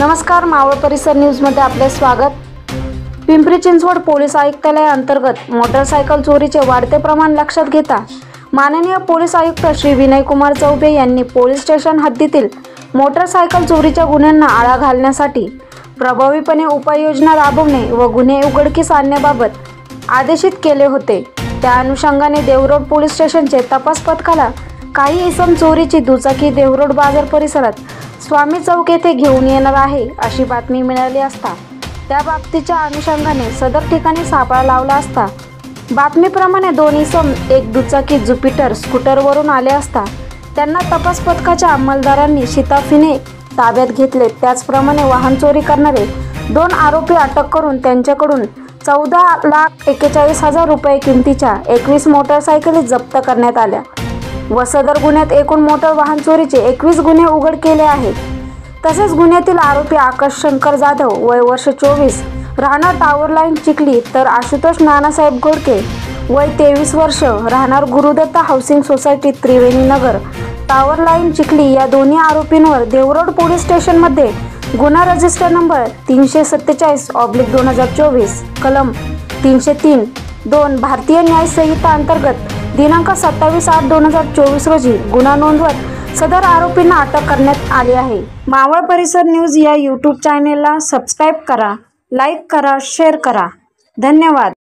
नमस्कार, मावळ परिसर न्यूजमध्ये आपले स्वागत। पिंपरी चिंचवड पोलीस आयुक्तालय अंतर्गत मोटरसायकल चोरीचे वाढते प्रमाण लक्षात घेता माननीय पोलीस आयुक्त श्री विनय कुमार चौबे यांनी पोलीस स्टेशन हद्दीतील मोटरसायकल चोरीच्या गुन्ह्यांना आळा घालण्यासाठी प्रभावीपणे उपाययोजना राबवणे व गुन्हे उघडकीस आणण्याबाबत आदेशित केले होते। त्या अनुषंगाने देवरोड पोलीस स्टेशनचे तपास पथकाला काही इसम चोरीची दुचाकी देवरोड बाजार परिसरात स्वामी चौक येथे घेऊन येणार आहे अशी बातमी मिळाली असता त्या बाबतीच्या अनुषंगाने सदर ठिकाणी सापळा लावला असता बातमीप्रमाणे दोन इसम एक दुचाकी ज्युपिटर स्कूटरवरून आले असता त्यांना तपास पथकाच्या अंमलदारांनी शिताफीने ताब्यात घेतले। त्याचप्रमाणे वाहन चोरी करणारे दोन आरोपी अटक करून त्यांच्याकडून 14,41,000 रुपये किमतीच्या 21 मोटरसायकली जप्त करण्यात आल्या व सदर गुन्ह्यात एकूण मोटर वाहन चोरीचे 21 गुन्हे उघड केले आहेत। तसेच गुन्ह्यातील आरोपी आकाश शंकर जाधव वय वर्ष 24 राहणार टावर लाईन चिखली तर आशुतोष नानासाहेब घोडके वय 23 वर्ष राहणार गुरुदत्ता हाऊसिंग सोसायटी त्रिवेणी नगर टावर लाईन चिखली या दोन्ही आरोपींवर देवरोड पोलीस स्टेशनमध्ये गुन्हा रजिस्टर नंबर 347/2024 कलम 303(2) भारतीय न्याय संहिता अंतर्गत दिनांक 27/8/2024 रोजी गुन्हा नोंदवत सदर आरोपींना अटक करण्यात आली आहे। मावळ परिसर न्यूज या यूट्यूब चॅनेलला सबस्क्राईब करा, लाईक करा, शेअर करा। धन्यवाद।